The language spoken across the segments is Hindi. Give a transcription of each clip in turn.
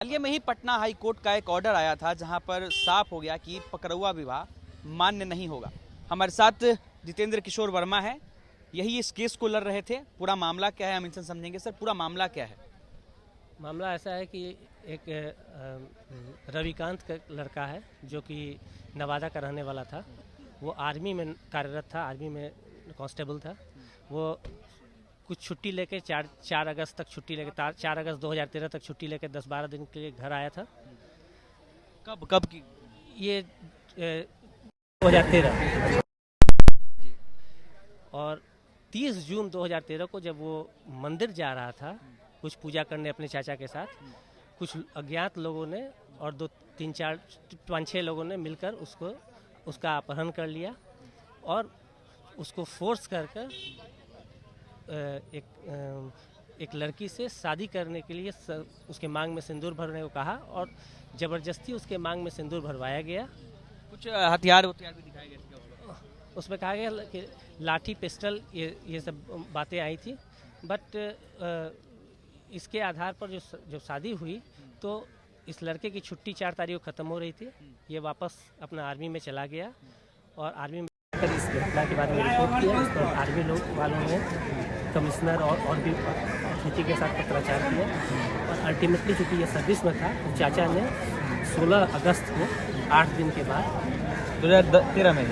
हाल में ही पटना हाई कोर्ट का एक ऑर्डर आया था जहां पर साफ हो गया कि पकड़ुआ विवाह मान्य नहीं होगा। हमारे साथ जितेंद्र किशोर वर्मा है, यही इस केस को लड़ रहे थे। पूरा मामला क्या है हम इनसे समझेंगे। सर, पूरा मामला क्या है? मामला ऐसा है कि एक रविकांत का लड़का है जो कि नवादा का रहने वाला था। वो आर्मी में कार्यरत था, आर्मी में कांस्टेबल था। वो कुछ छुट्टी लेके 4 अगस्त तक छुट्टी लेके 4 अगस्त 2013 तक छुट्टी लेके 10-12 दिन के लिए घर आया था। कब की ये 2013 और 30 जून 2013 को जब वो मंदिर जा रहा था कुछ पूजा करने अपने चाचा के साथ, कुछ अज्ञात लोगों ने और 2-3-4-5-6 लोगों ने मिलकर उसका अपहरण कर लिया और उसको फोर्स करके एक लड़की से शादी करने के लिए उसके मांग में सिंदूर भरने को कहा और ज़बरदस्ती उसके मांग में सिंदूर भरवाया गया। कुछ हथियार भी दिखाए गए? उसमें कहा गया कि लाठी, पिस्टल, ये सब बातें आई थी। बट इसके आधार पर जो शादी हुई तो इस लड़के की छुट्टी 4 तारीख को ख़त्म हो रही थी। ये वापस अपना आर्मी में चला गया और आर्मी में इस घटना के बारे में रिपोर्ट किया। इस पर आर्मी लोग वालों ने कमिश्नर और भी अतिथि के साथ पत्राचार किया और अल्टीमेटली चूँकि ये सर्विस में था तो चाचा ने 16 अगस्त को 8 दिन के बाद 2013 में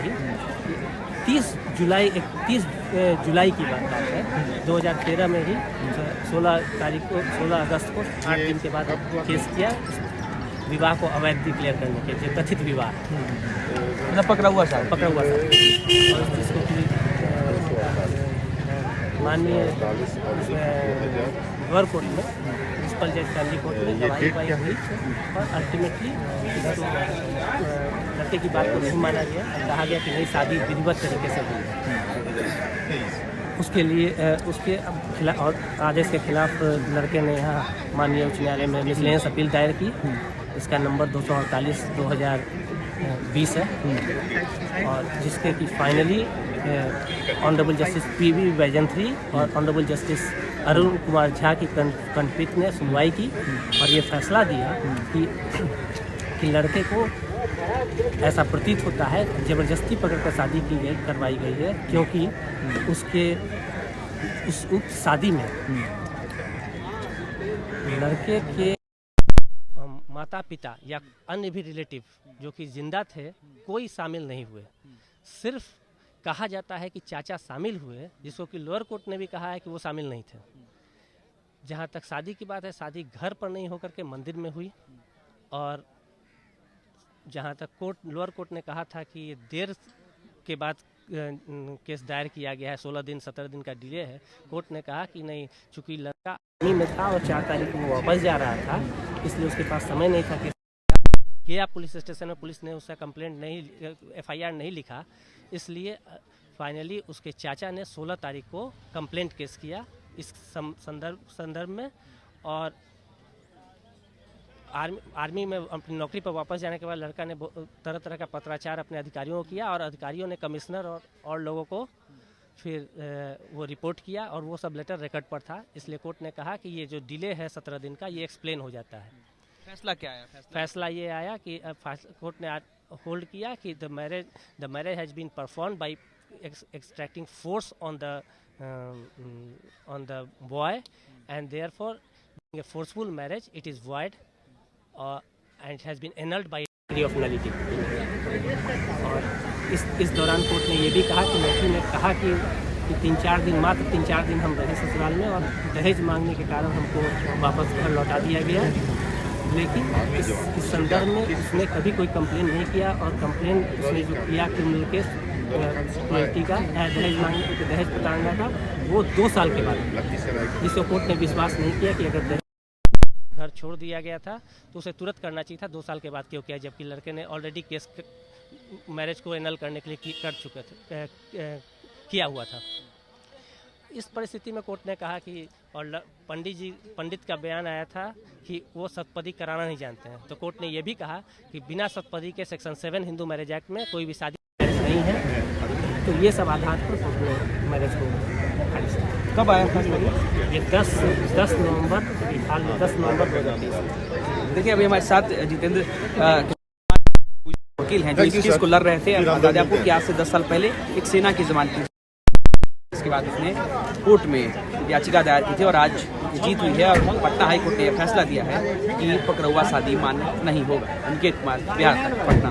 ही 30 जुलाई की बात है, 2013 में ही 16 अगस्त को 8 दिन के बाद केस किया विवाह को अवैध डिक्लेयर करने के लिए, कथित विवाह पकड़ा हुआ था और जिसको कि माननीय लोअर कोर्ट में प्रिंसिपल जज फैमिली कोर्ट में गवाही हुई और अल्टीमेटली लड़के की बात को नहीं माना गया और कहा गया कि नहीं, शादी विधिवत तरीके से हुई। उसके लिए उसके और आदेश के खिलाफ लड़के ने यहाँ माननीय उच्च न्यायालय में मिसलेनियस अपील दायर की। इसका नंबर 248/2020 है और जिसके कि फाइनली ऑनरेबल जस्टिस पीवी वैजंत्री और ऑनरेबल जस्टिस अरुण कुमार झा की खंडपीठ ने सुनवाई की और ये फैसला दिया कि लड़के को ऐसा प्रतीत होता है जबरदस्ती पकड़कर शादी करवाई गई है, क्योंकि उस उक्त शादी में लड़के के माता पिता या अन्य भी रिलेटिव जो कि जिंदा थे कोई शामिल नहीं हुए। सिर्फ कहा जाता है कि चाचा शामिल हुए, जिसको कि लोअर कोर्ट ने भी कहा है कि वो शामिल नहीं थे। जहाँ तक शादी की बात है, शादी घर पर नहीं होकर के मंदिर में हुई और जहाँ तक लोअर कोर्ट ने कहा था कि ये देर के बाद केस दायर किया गया है, 16 दिन 17 दिन का डिले है। कोर्ट ने कहा कि नहीं, चूंकि लड़का आर्मी में था और 4 तारीख को वो वापस जा रहा था, इसलिए उसके पास समय नहीं था कि गया पुलिस स्टेशन में, पुलिस ने उसका कंप्लेंट नहीं, FIR नहीं लिखा। इसलिए फाइनली उसके चाचा ने 16 तारीख को कंप्लेंट केस किया इस संदर्भ में और आर्मी में अपनी नौकरी पर वापस जाने के बाद लड़का ने तरह तरह का पत्राचार अपने अधिकारियों को किया और अधिकारियों ने कमिश्नर और लोगों को फिर वो रिपोर्ट किया और वो सब लेटर रिकॉर्ड पर था। इसलिए कोर्ट ने कहा कि ये जो डिले है 17 दिन का, ये एक्सप्लेन हो जाता है। फैसला क्या आया? फैसला ये आया कि कोर्ट ने होल्ड किया कि the marriage has been performed by extracting force on the boy and therefore a forceful marriage it is void and it has been annulled by decree of nullity। और इस दौरान कोर्ट ने ये भी कहा कि लड़की ने कहा कि 3-4 दिन हम रहे ससुराल में और दहेज मांगने के कारण हमको वापस घर लौटा दिया गया। लेकिन इस संदर्भ में उसने कभी कोई कंप्लेन नहीं किया और कंप्लेन उसने जो किया क्रिमिनल केस लड़की का दहेज प्रताड़ना का, वो 2 साल के बाद, जिसको कोर्ट ने विश्वास नहीं किया कि अगर घर छोड़ दिया गया था तो उसे तुरंत करना चाहिए था। 2 साल के बाद क्यों किया, जबकि लड़के ने ऑलरेडी केस मैरिज को एनल करने के लिए कर चुके थे, किया हुआ था। इस परिस्थिति में कोर्ट ने कहा कि और पंडित का बयान आया था कि वो सतपदी कराना नहीं जानते हैं, तो कोर्ट ने यह भी कहा कि बिना सतपदी के सेक्शन 7 हिंदू मैरिज एक्ट में कोई भी शादी नहीं है। तो ये सब आधार पर कोर्ट ने मैरिज को खारिज किया। कब आया फैसला? ये 10 नवंबर हाल में 10 नवंबर 2023। देखिए अभी हमारे साथ जितेंद्र वकील हैं जो इस केस को लड़ रहे थे। बता दें आपको कि आज से 10 साल पहले एक सेना की जमानत थी, इसके बाद उसने कोर्ट में याचिका दायर की थी और आज जीत हुई है और पटना हाई कोर्ट ने यह फैसला दिया है कि पकरौआ शादी मान्य नहीं होगा। अनिकेत कुमार, बिहार तक, पटना।